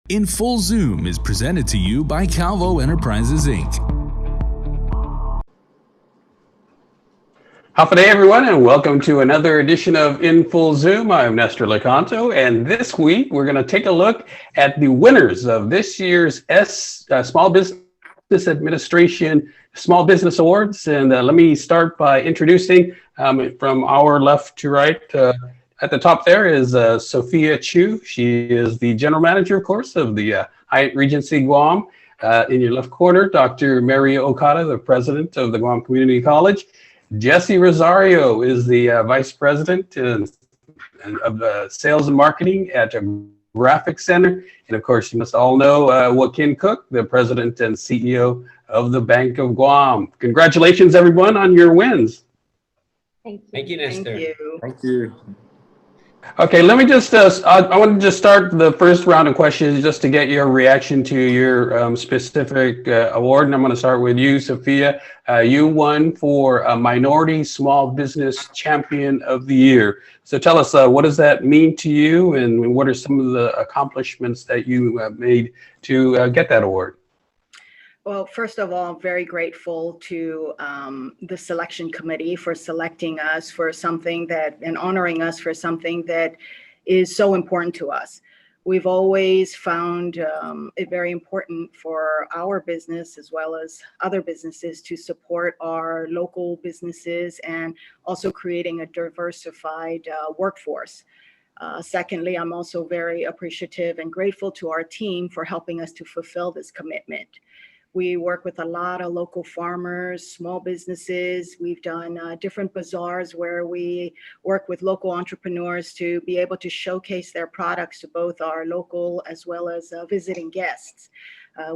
In Full Zoom is presented to you by Calvo Enterprises, Inc. Hafa day, everyone, and welcome to another edition of In Full Zoom. I'm Nestor Licanto, and this week we're going to take a look at the winners of this year's Small Business Administration Small Business Awards. And let me start by introducing from our left to right. At the top there is Sophia Chu. She is the general manager, of course, of the Hyatt Regency Guam. In your left corner, Dr. Mary Okada, the president of the Guam Community College. Jesse Rosario is the vice president of sales and marketing at a graphic center. And of course, you must all know Joaquin Cook, the president and CEO of the Bank of Guam. Congratulations, everyone, on your wins. Thank you. Thank you, Nestor. Thank you. Thank you. Okay, let me just, I want to just start the first round of questions just to get your reaction to your specific award. And I'm going to start with you, Sophia. You won for a Minority Small Business Champion of the Year. So tell us, what does that mean to you, and what are some of the accomplishments that you made to get that award? Well, first of all, I'm very grateful to the selection committee for selecting us for something that, and honoring us for something that is so important to us. We've always found it very important for our business as well as other businesses to support our local businesses and also creating a diversified workforce. Secondly, I'm also very appreciative and grateful to our team for helping us to fulfill this commitment. We work with a lot of local farmers, small businesses. We've done different bazaars where we work with local entrepreneurs to be able to showcase their products to both our local as well as visiting guests.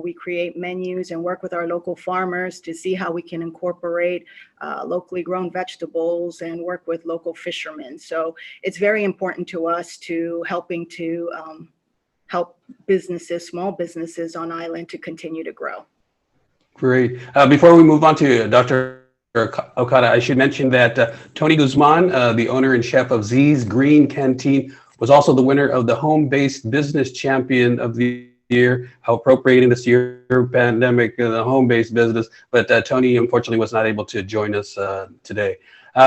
We create menus and work with our local farmers to see how we can incorporate locally grown vegetables and work with local fishermen. So it's very important to us to helping to help businesses, small businesses on island to continue to grow. Great. Before we move on to Dr. Okada, I should mention that Tony Guzman, the owner and chef of Z's Green Canteen, was also the winner of the Home-Based Business Champion of the Year, appropriating this year pandemic, the home-based business. But Tony, unfortunately, was not able to join us today.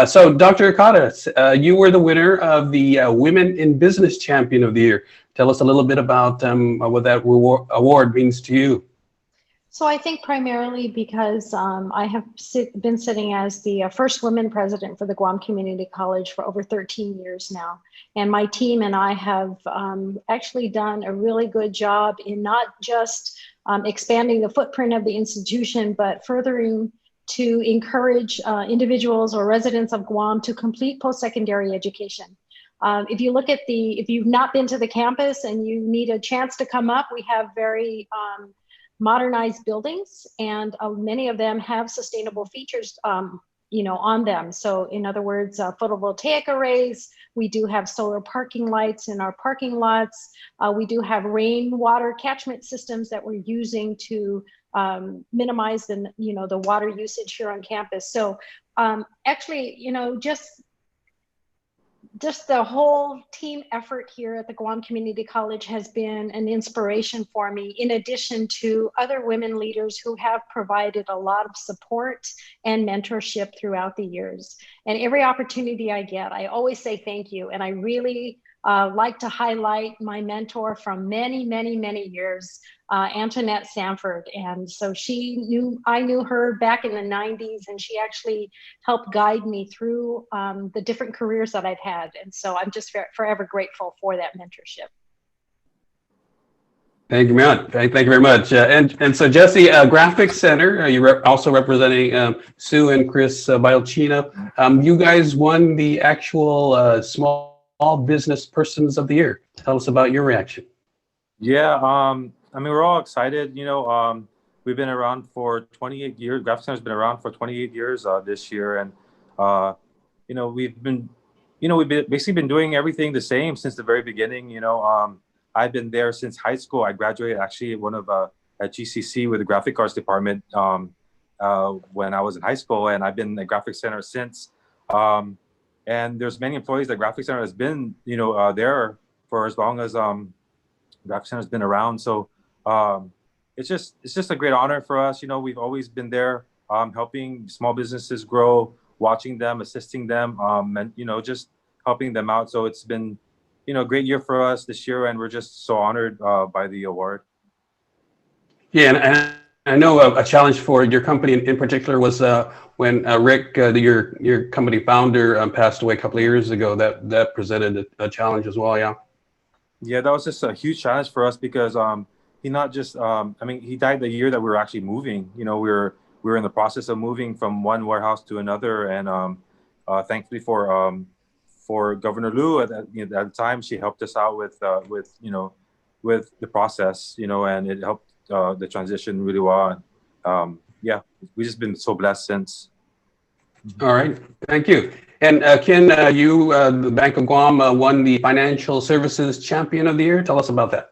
So, Dr. Okada, you were the winner of the Women in Business Champion of the Year. Tell us a little bit about what that award means to you. So I think primarily because I have been sitting as the first woman president for the Guam Community College for over 13 years now. And my team and I have actually done a really good job in not just expanding the footprint of the institution, but furthering to encourage individuals or residents of Guam to complete post-secondary education. If you look at if you've not been to the campus and you need a chance to come up, we have very modernized buildings, and many of them have sustainable features, on them. So in other words, photovoltaic arrays, we do have solar parking lights in our parking lots. We do have rainwater catchment systems that we're using to minimize the water usage here on campus. So actually, just the whole team effort here at the Guam Community College has been an inspiration for me, in addition to other women leaders who have provided a lot of support and mentorship throughout the years. And every opportunity I get, I always say thank you. And I really like to highlight my mentor from many, many, many years, Antoinette Sanford. And so I knew her back in the 90s, and she actually helped guide me through the different careers that I've had. And so I'm just forever grateful for that mentorship. Thank you, man. Thank you very much. And so, Jesse, Graphics Center, you're also representing Sue and Chris Bialchino. You guys won the actual Small Business Persons of the Year. Tell us about your reaction. Yeah, we're all excited. We've been around for 28 years. Graphic Center's been around for 28 years this year, and we've basically been doing everything the same since the very beginning. I've been there since high school. I graduated actually at GCC with the graphic arts department when I was in high school, and I've been at Graphic Center since. And there's many employees that Graphic Center has been, there for as long as Graphic Center has been around. So it's just a great honor for us. We've always been there, helping small businesses grow, watching them, assisting them, and just helping them out. So it's been a great year for us this year, and we're just so honored by the award. Yeah, and I know a challenge for your company in particular was when Rick, your company founder, passed away a couple of years ago. That presented a challenge as well. Yeah. Yeah, that was just a huge challenge for us because he not just he died the year that we were actually moving. We were in the process of moving from one warehouse to another, and thankfully for Governor Liu at the time, she helped us out with the process, and it helped the transition really well. Yeah, we've just been so blessed since. All right, thank you. And Ken, the Bank of Guam won the Financial Services Champion of the Year. Tell us about that.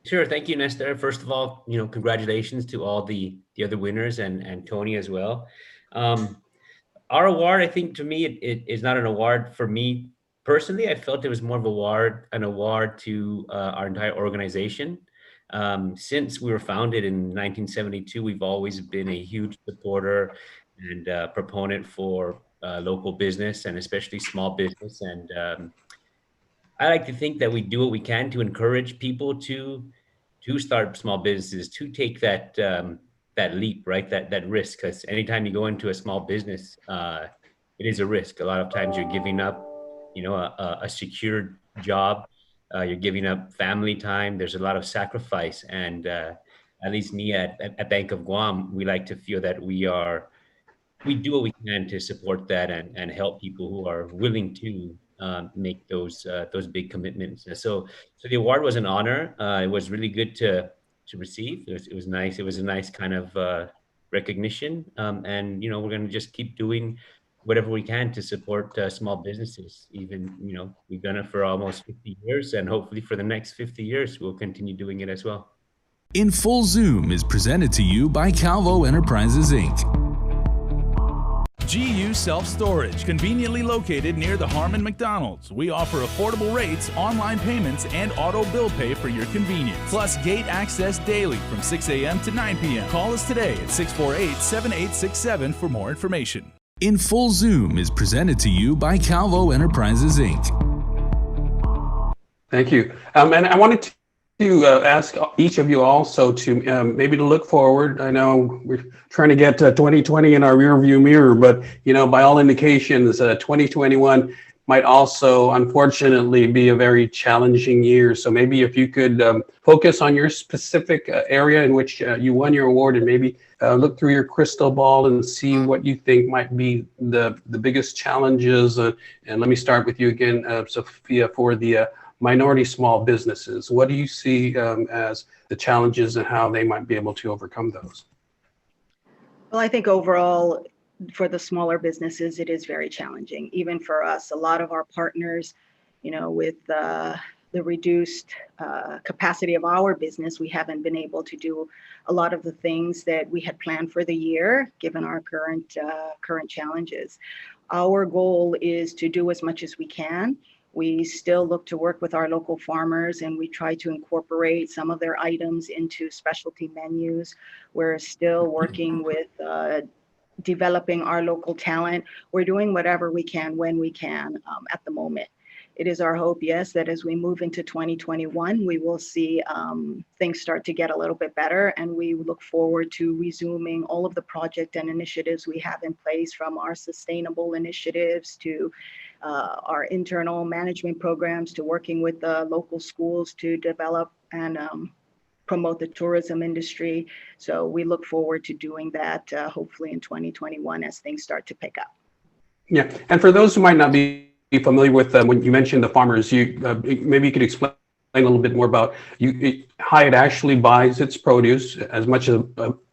Sure. Thank you, Nestor. First of all, congratulations to all the other winners and Tony as well. Our award, I think, to me, it is not an award for me personally. I felt it was more of an award to our entire organization. Since we were founded in 1972, we've always been a huge supporter and proponent for local business and especially small business. And I like to think that we do what we can to encourage people to start small businesses, to take that leap, right? That risk, because anytime you go into a small business, it is a risk. A lot of times you're giving up, a secured job. You're giving up family time. There's a lot of sacrifice. And at least me at Bank of Guam, we like to feel that we do what we can to support that and help people who are willing to make those big commitments. So the award was an honor. It was really good to receive. It was nice. It was a nice kind of recognition. And we're going to just keep doing whatever we can to support small businesses. Even we've done it for almost 50 years, and hopefully for the next 50 years we'll continue doing it as well. In Full Zoom is presented to you by Calvo Enterprises Inc. GU Self-Storage, conveniently located near the Harmon McDonald's. We offer affordable rates, online payments, and auto bill pay for your convenience. Plus gate access daily from 6 a.m. to 9 p.m. Call us today at 648-7867 for more information. In Full Zoom is presented to you by Calvo Enterprises Inc. Thank you. And I wanted to ask each of you also to maybe to look forward. I know we're trying to get 2020 in our rearview mirror, but by all indications, 2021 might also unfortunately be a very challenging year. So maybe if you could focus on your specific area in which you won your award, and maybe look through your crystal ball and see what you think might be the biggest challenges. And let me start with you again, Sophia, for the minority small businesses. What do you see as the challenges and how they might be able to overcome those? Well, I think overall, for the smaller businesses, it is very challenging. Even for us, a lot of our partners, with the reduced capacity of our business, we haven't been able to do a lot of the things that we had planned for the year, given our current challenges. Our goal is to do as much as we can. We still look to work with our local farmers, and we try to incorporate some of their items into specialty menus. We're still working with developing our local talent. We're doing whatever we can when we can at the moment. It is our hope, yes, that as we move into 2021, we will see things start to get a little bit better, and we look forward to resuming all of the project and initiatives we have in place, from our sustainable initiatives to our internal management programs, to working with the local schools to develop and promote the tourism industry. So we look forward to doing that hopefully in 2021 as things start to pick up. Yeah, and for those who might not be familiar with when you mentioned the farmers, maybe you could explain a little bit more about how it actually buys its produce as much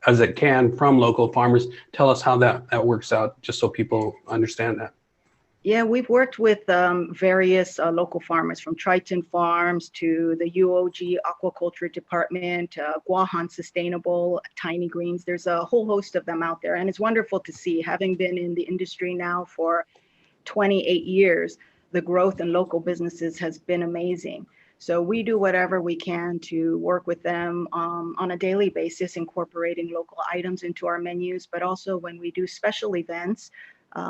as it can from local farmers. Tell us how that works out, just so people understand that. Yeah, we've worked with various local farmers, from Triton Farms to the UOG Aquaculture Department, Guahan Sustainable, Tiny Greens. There's a whole host of them out there, and it's wonderful to see. Having been in the industry now for 28 years, the growth in local businesses has been amazing. So we do whatever we can to work with them on a daily basis, incorporating local items into our menus, but also when we do special events,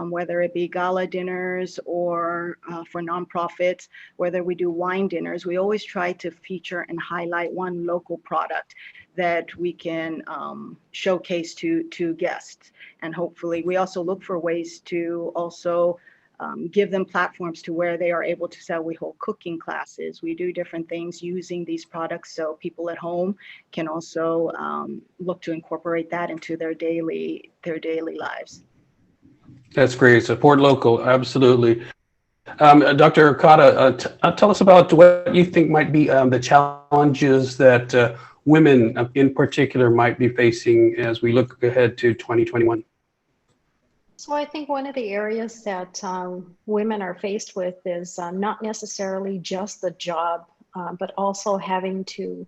whether it be gala dinners or for nonprofits, whether we do wine dinners, we always try to feature and highlight one local product that we can showcase to guests. And hopefully we also look for ways to also give them platforms to where they are able to sell. We hold cooking classes. We do different things using these products so people at home can also look to incorporate that into their daily lives. That's great. Support local, absolutely. Dr. Okada, tell us about what you think might be the challenges that women in particular might be facing as we look ahead to 2021. So I think one of the areas that women are faced with is not necessarily just the job, but also having to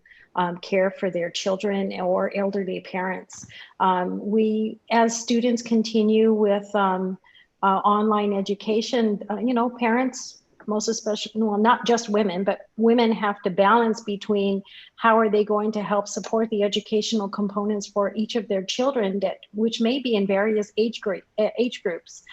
care for their children or elderly parents. We, as students continue with online education, parents, most especially, well, not just women, but women have to balance between how are they going to help support the educational components for each of their children, which may be in various age groups.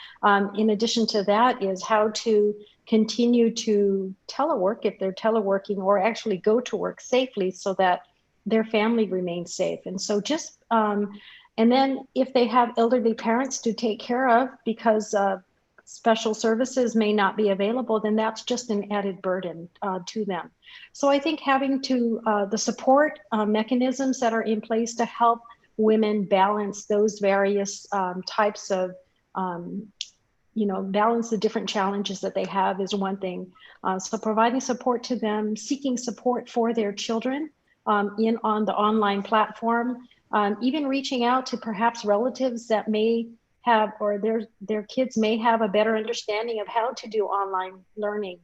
In addition to that is how to continue to telework if they're teleworking, or actually go to work safely so that their family remains safe. And so just, and then if they have elderly parents to take care of because special services may not be available, then that's just an added burden to them. So I think having to the support mechanisms that are in place to help women balance those various types of, balance the different challenges that they have is one thing. So providing support to them, seeking support for their children on the online platform, even reaching out to perhaps relatives that may have, or their kids may have a better understanding of how to do online learning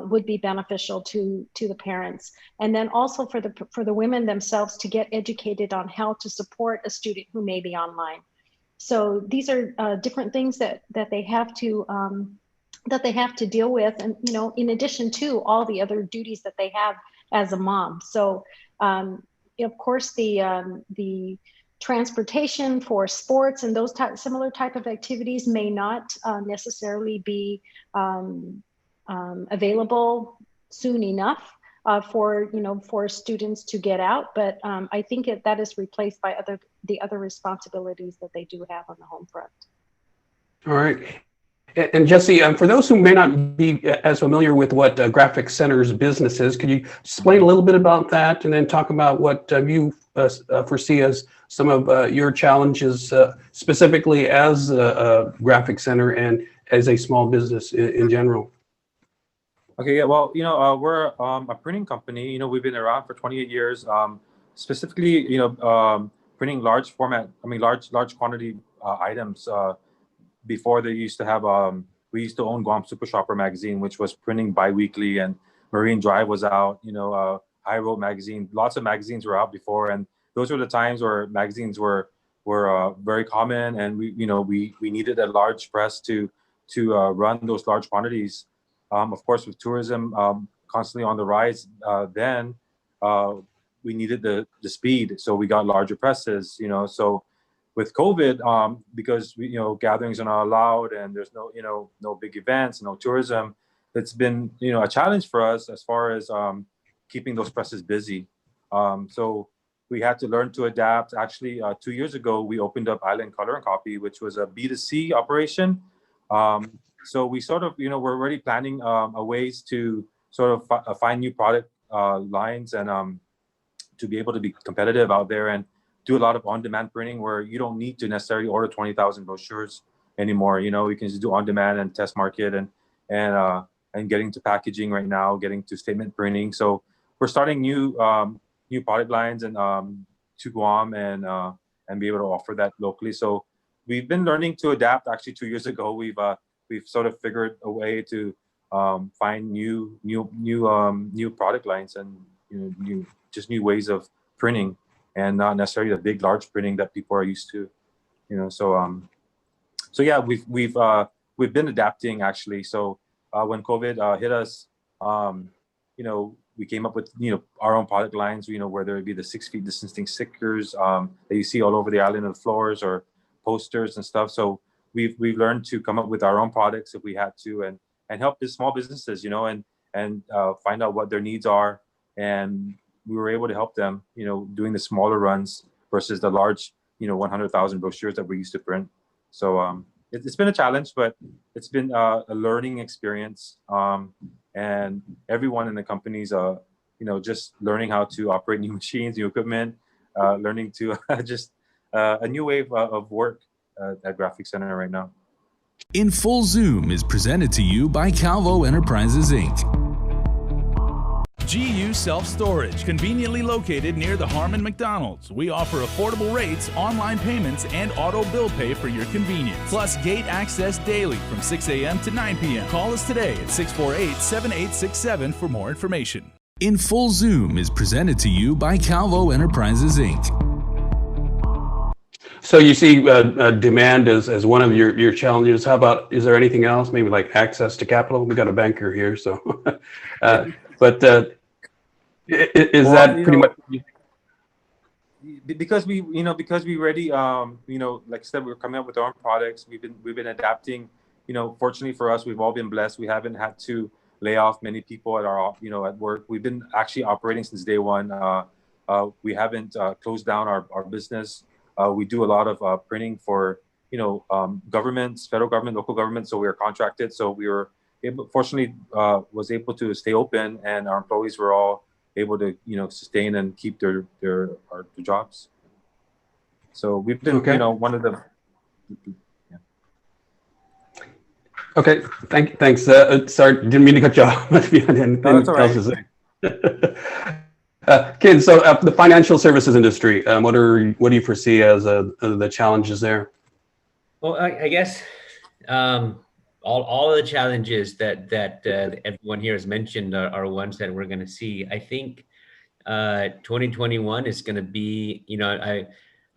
would be beneficial to the parents. And then also for the women themselves to get educated on how to support a student who may be online. So these are different things that they have to deal with, and in addition to all the other duties that they have as a mom. So of course the transportation for sports and those similar type of activities may not necessarily be available soon enough for students to get out. But I think that is replaced by the other responsibilities that they do have on the home front. All right. And Jesse, for those who may not be as familiar with what Graphic Center's business is, could you explain a little bit about that and then talk about what you foresee as some of your challenges specifically as a Graphic Center and as a small business in general? Okay, yeah, well, we're a printing company. We've been around for 28 years, specifically, printing large quantity items. Before they used to have, we used to own Guam Super Shopper magazine, which was printing bi-weekly, and Marine Drive was out, High Road magazine, lots of magazines were out before. And those were the times where magazines were very common, and we needed a large press to run those large quantities. Of course, with tourism constantly on the rise, then we needed the speed, so we got larger presses. So with COVID, because gatherings are not allowed, and there's no big events, no tourism, it's been a challenge for us as far as keeping those presses busy. So we had to learn to adapt. Actually, 2 years ago, we opened up Island Color and Copy, which was a B2C operation. So we sort of, we're already planning ways to sort of find new product lines and to be able to be competitive out there and do a lot of on-demand printing where you don't need to necessarily order 20,000 brochures anymore. You can just do on-demand and test market and getting to packaging right now, getting to statement printing. So we're starting new product lines and to Guam and be able to offer that locally. So we've been learning to adapt. Actually, 2 years ago, we've sort of figured a way to find new product lines and new ways of printing, and not necessarily the big large printing that people are used to. So yeah, we've been adapting actually. So when COVID hit us, we came up with, our own product lines, whether it be the 6 feet distancing stickers that you see all over the island of floors, or posters and stuff. So we've learned to come up with our own products if we had to, and help the small businesses, and find out what their needs are. And we were able to help them, doing the smaller runs versus the large, 100,000 brochures that we used to print. So it's been a challenge, but it's been a learning experience. And everyone in the company's, just learning how to operate new machines, new equipment, learning to just a new wave of work at Graphic Center right now. In Full Zoom is presented to you by Calvo Enterprises, Inc. GU Self-Storage, conveniently located near the Harmon McDonald's. We offer affordable rates, online payments, and auto bill pay for your convenience. Plus gate access daily from 6 a.m. to 9 p.m. Call us today at 648-7867 for more information. In Full Zoom is presented to you by Calvo Enterprises, Inc. So you see demand as one of your challenges. How about, is there anything else? Maybe like access to capital? We got a banker here, so. But is that pretty much? Because we already, like I said, we're coming up with our own products. We've been adapting. Fortunately for us, we've all been blessed. We haven't had to lay off many people at our, at work. We've been actually operating since day one. We haven't closed down our business. We do a lot of printing for, governments, federal government, local government. So we are contracted. So we were fortunately was able to stay open, and our employees were all able to, sustain and keep their jobs. So we've been, one of the. Yeah. Okay, thanks. Sorry, didn't mean to cut you off. No, that's all right. Ken, so the financial services industry, what do you foresee as the challenges there? Well, I guess all of the challenges that everyone here has mentioned are ones that we're going to see. I think 2021 is going to be,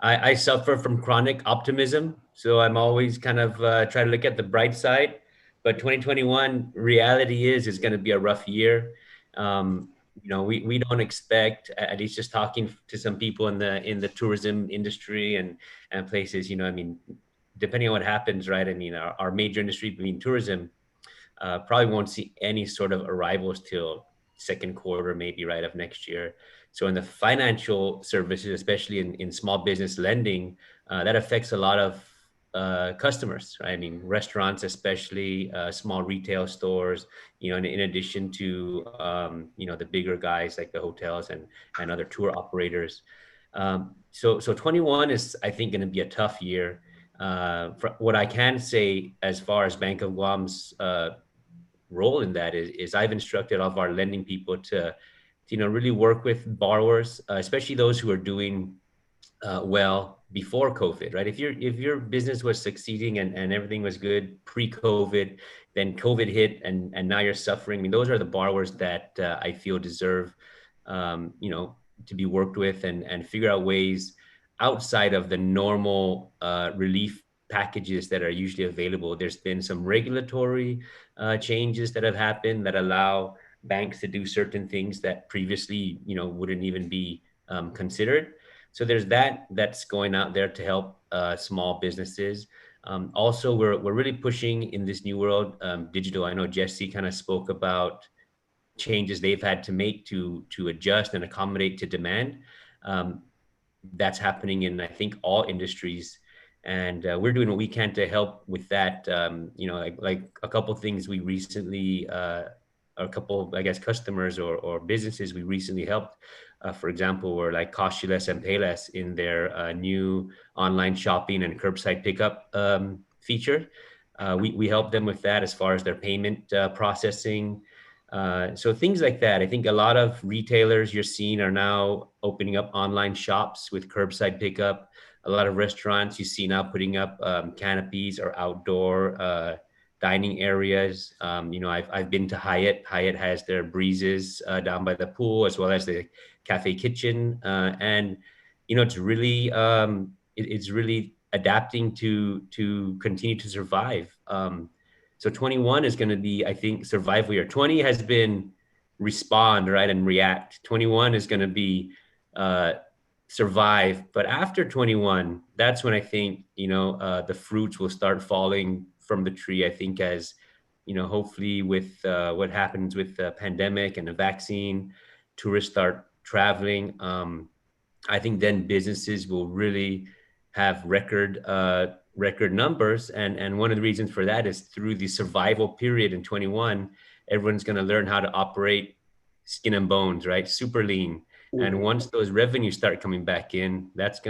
I suffer from chronic optimism, so I'm always kind of try to look at the bright side. But 2021, reality is going to be a rough year. We don't expect, at least just talking to some people in the tourism industry and places, depending on what happens, right? Our major industry being tourism, probably won't see any sort of arrivals till second quarter, maybe, right, of next year. So in the financial services, especially in small business lending, that affects a lot of customers, right? Restaurants, especially small retail stores, in addition to, the bigger guys like the hotels and other tour operators. So 21 is, I think, going to be a tough year. What I can say as far as Bank of Guam's role in that is I've instructed all of our lending people to really work with borrowers, especially those who are doing well before COVID, right? If your business was succeeding and everything was good pre-COVID, then COVID hit and now you're suffering. Those are the borrowers that I feel deserve, to be worked with and figure out ways outside of the normal relief packages that are usually available. There's been some regulatory changes that have happened that allow banks to do certain things that previously, wouldn't even be considered. So there's that's going out there to help small businesses. Also, we're really pushing in this new world, digital. I know Jesse kind of spoke about changes they've had to make to adjust and accommodate to demand. That's happening in, I think, all industries. And we're doing what we can to help with that. Like a couple of things we recently, a couple of, I guess, customers or businesses we recently helped. For example, were like Cost You Less and Pay Less in their new online shopping and curbside pickup feature. We helped them with that as far as their payment processing. So things like that. I think a lot of retailers you're seeing are now opening up online shops with curbside pickup. A lot of restaurants you see now putting up canopies or outdoor dining areas. I've been to Hyatt. Hyatt has their breezes down by the pool, as well as the cafe kitchen. And it's really adapting to continue to survive. So 21 is going to be, I think, survival year. 20 has been respond, right, and react. 21 is going to be survive, but after 21, that's when I think, the fruits will start falling from the tree. I think as, hopefully with what happens with the pandemic and the vaccine, tourists start traveling. I think then businesses will really have record numbers. And one of the reasons for that is through the survival period in 21, everyone's going to learn how to operate skin and bones, right? Super lean. And once those revenues start coming back in, that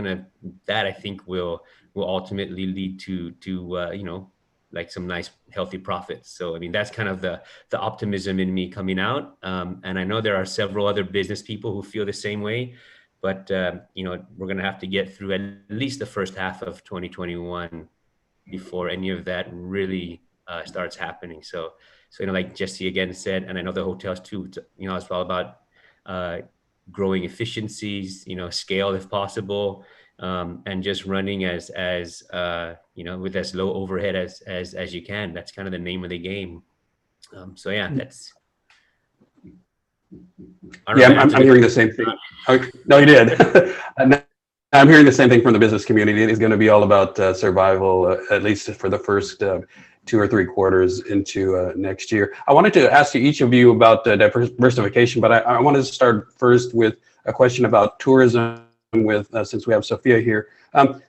I think will ultimately lead to like some nice healthy profits. So, I mean, that's kind of the optimism in me coming out. And I know there are several other business people who feel the same way, but we're going to have to get through at least the first half of 2021 before any of that really starts happening. So, like Jesse again said, and I know the hotels too, it's all about growing efficiencies, scale if possible, and just running as with as low overhead as you can. That's kind of the name of the game. So yeah, that's. I'm hearing the same thing. No, you did. I'm hearing the same thing from the business community. It is going to be all about survival, at least for the first 2 or 3 quarters into next year. I wanted to ask each of you about diversification, but I wanted to start first with a question about tourism. Since we have Sophia here,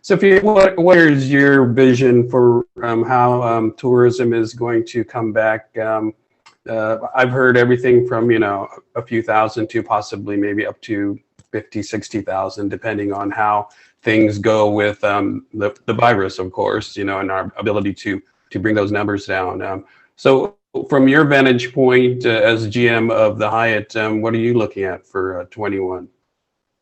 Sophia, what is your vision for how tourism is going to come back? I've heard everything from a few thousand to possibly maybe up to 50, 60,000, depending on how things go with the virus, of course, and our ability to bring those numbers down. So from your vantage point as GM of the Hyatt, what are you looking at for 21?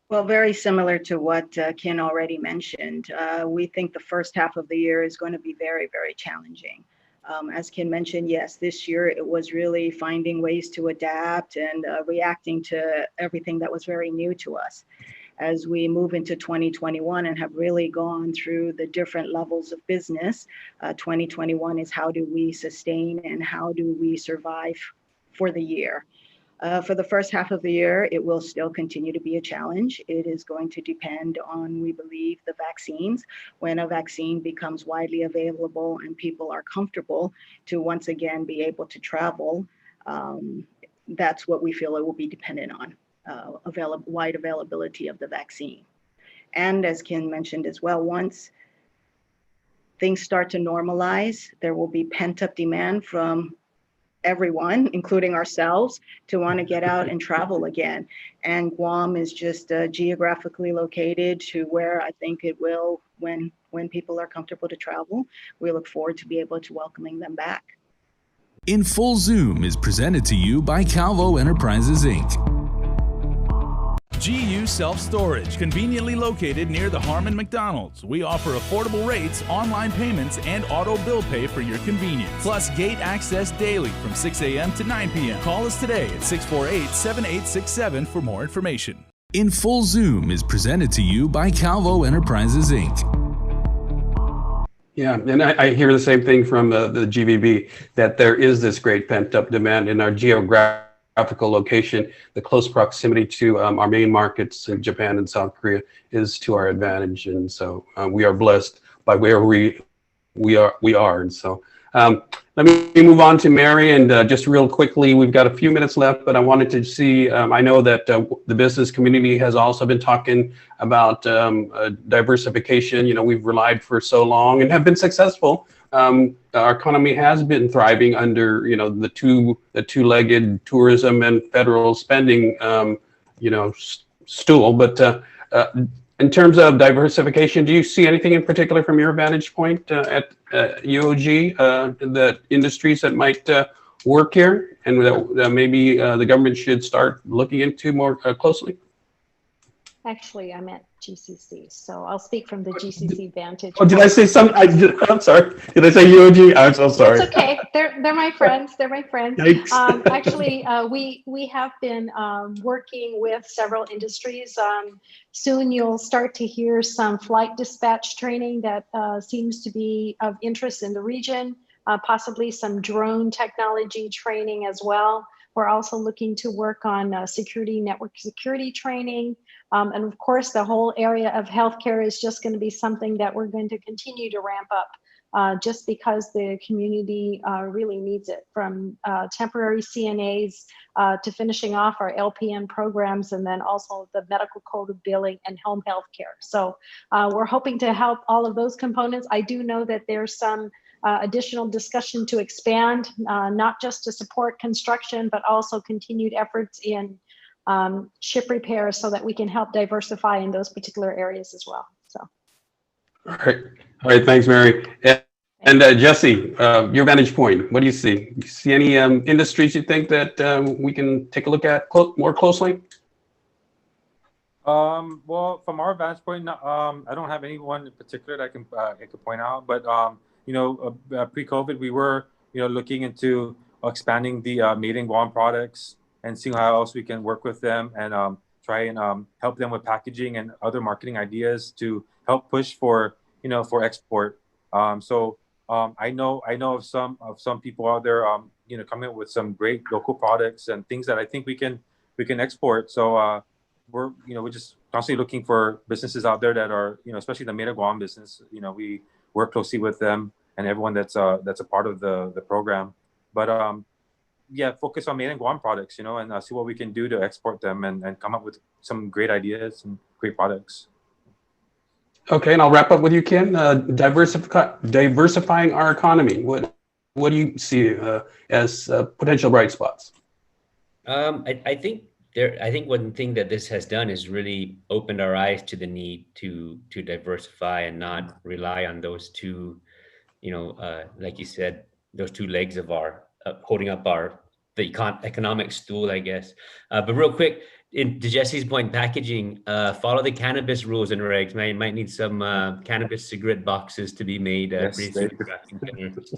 Well, very similar to what Ken already mentioned. We think the first half of the year is going to be very, very challenging. As Ken mentioned, yes, this year it was really finding ways to adapt and reacting to everything that was very new to us. As we move into 2021 and have really gone through the different levels of business, 2021 is how do we sustain and how do we survive for the year. For the first half of the year, it will still continue to be a challenge. It is going to depend on, we believe, the vaccines. When a vaccine becomes widely available and people are comfortable to once again be able to travel, that's what we feel it will be dependent on, wide availability of the vaccine. And as Ken mentioned as well, once things start to normalize, there will be pent-up demand from everyone, including ourselves, to want to get out and travel again. And Guam is just geographically located to where I think it will, when people are comfortable to travel, we look forward to be able to welcoming them back. In Full Zoom is presented to you by Calvo Enterprises, Inc. GU Self-Storage, conveniently located near the Harmon McDonald's. We offer affordable rates, online payments, and auto bill pay for your convenience. Plus gate access daily from 6 a.m. to 9 p.m. Call us today at 648-7867 for more information. In Full Zoom is presented to you by Calvo Enterprises, Inc. Yeah, and I hear the same thing from the GVB, that there is this great pent-up demand in our geographical location. The close proximity to our main markets in Japan and South Korea is to our advantage, and so we are blessed by where we are. And so let me move on to Mary, and just real quickly, we've got a few minutes left, but I wanted to see, I know that the business community has also been talking about diversification. We've relied for so long and have been successful. Our economy has been thriving under, the two-legged tourism and federal spending, stool. But in terms of diversification, do you see anything in particular from your vantage point at UOG, the industries that might work here and that maybe the government should start looking into more closely? Actually, I'm at GCC, so I'll speak from the GCC vantage. Oh, did I say something? I'm sorry. Did I say UOG? I'm so sorry. It's okay. They're my friends. They're my friends. Actually, we have been working with several industries. Soon you'll start to hear some flight dispatch training that seems to be of interest in the region, possibly some drone technology training as well. We're also looking to work on network security training. And of course, the whole area of healthcare is just going to be something that we're going to continue to ramp up. Just because the community really needs it, from temporary CNAs to finishing off our LPN programs, and then also the medical code of billing and home health care. So we're hoping to help all of those components. I do know that there's some additional discussion to expand, not just to support construction, but also continued efforts in ship repairs so that we can help diversify in those particular areas as well. So. All right. Thanks, Mary. And Jesse, your vantage point, what do you see? You see any industries you think that we can take a look at more closely? Well, from our vantage point, I don't have anyone in particular that I can point out. But pre-COVID, we were looking into expanding the Made in Guam products and seeing how else we can work with them and try and help them with packaging and other marketing ideas to help push for export. I know of some people out there coming up with some great local products and things that I think we can export. So we're just constantly looking for businesses out there that are especially the Made in Guam business. We work closely with them and everyone that's a part of the program. But focus on Made in Guam products, and see what we can do to export them and come up with some great ideas and great products. Okay, and I'll wrap up with you, Ken. Diversifying our economy. What do you see as potential bright spots? I think one thing that this has done is really opened our eyes to the need to diversify and not rely on those two, like you said, those two legs of our holding up the economic stool, I guess. But real quick, to Jesse's point, packaging, follow the cannabis rules and regs. Might need some cannabis cigarette boxes to be made. Yes,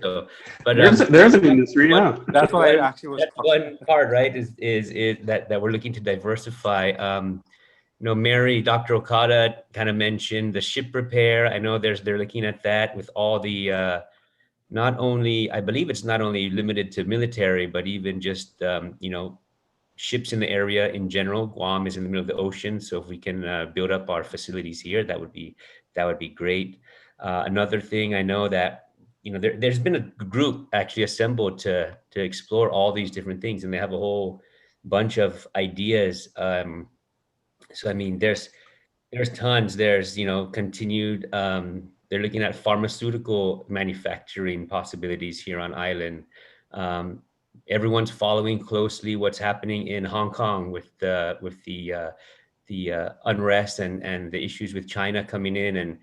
so, but there's an industry, yeah. That's what I actually was. That's one part, right? Is that we're looking to diversify. Mary, Dr. Okada kind of mentioned the ship repair. I know they're looking at that with all the. I believe it's not only limited to military, but even just ships in the area in general. Guam is in the middle of the ocean, so if we can build up our facilities here, that would be great. Another thing, I know that there's been a group actually assembled to explore all these different things, and they have a whole bunch of ideas. So I mean, there's tons. There's continued. They're looking at pharmaceutical manufacturing possibilities here on island. Everyone's following closely what's happening in Hong Kong with the unrest and the issues with China coming in, and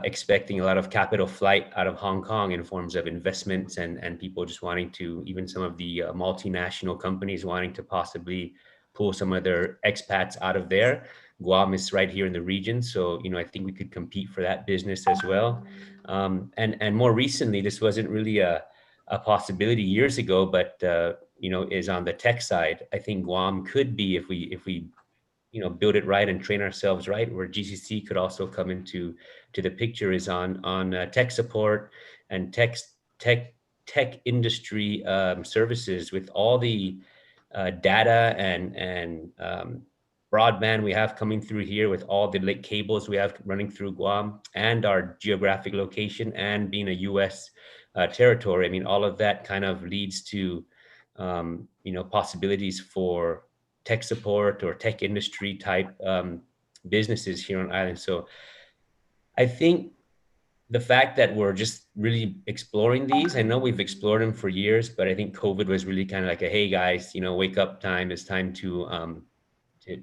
expecting a lot of capital flight out of Hong Kong in forms of investments and people just wanting to, even some of the multinational companies wanting to possibly pull some of their expats out of there. Guam is right here in the region, so I think we could compete for that business as well. And more recently, this wasn't really a possibility years ago, but is on the tech side. I think Guam could be, if we build it right and train ourselves right, where GCC could also come into the picture, is on tech support and tech industry services, with all the data and broadband we have coming through here, with all the link cables we have running through Guam, and our geographic location, and being a U.S. Territory. I mean, all of that kind of leads to possibilities for tech support or tech industry type businesses here on island. So I think the fact that we're just really exploring these, I know we've explored them for years, but I think COVID was really kind of like a, hey guys, wake up time. It's time to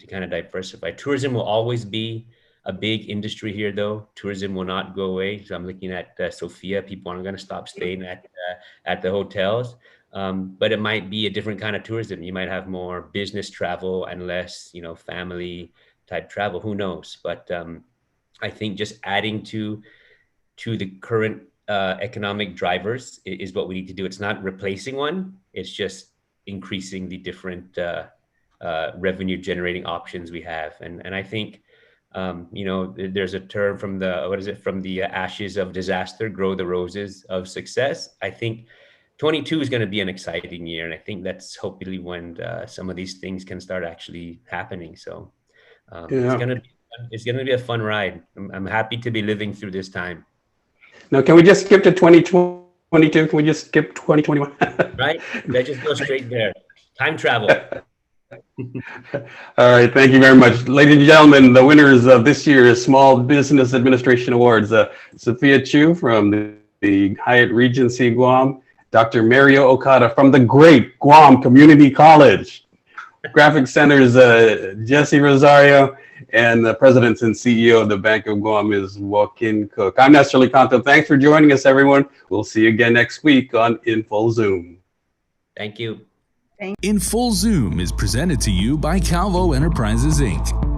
kind of diversify. Tourism will always be a big industry here, though. Tourism will not go away. So I'm looking at Sophia. People aren't going to stop staying at the hotels, but it might be a different kind of tourism. You might have more business travel and less, family type travel. Who knows? But I think just adding to the current economic drivers is what we need to do. It's not replacing one. It's just increasing the different revenue generating options we have. And I think, there's a term from from the ashes of disaster, grow the roses of success. I think 22 is going to be an exciting year, and I think that's hopefully when some of these things can start actually happening. So it's going to be a fun ride. I'm happy to be living through this time. Now, can we just skip to 2022? Can we just skip 2021? Right? Let's just go straight there. Time travel. All right, thank you very much. Ladies and gentlemen, the winners of this year's Small Business Administration Awards, Sophia Chu from the Hyatt Regency Guam, Dr. Mario Okada from the great Guam Community College, Graphic Center's Jesse Rosario, and the President and CEO of the Bank of Guam is Joaquin Cook. I'm Nestor Licanto. Thanks for joining us, everyone. We'll see you again next week on In Full Zoom. Thank you. In Full Zoom is presented to you by Calvo Enterprises, Inc.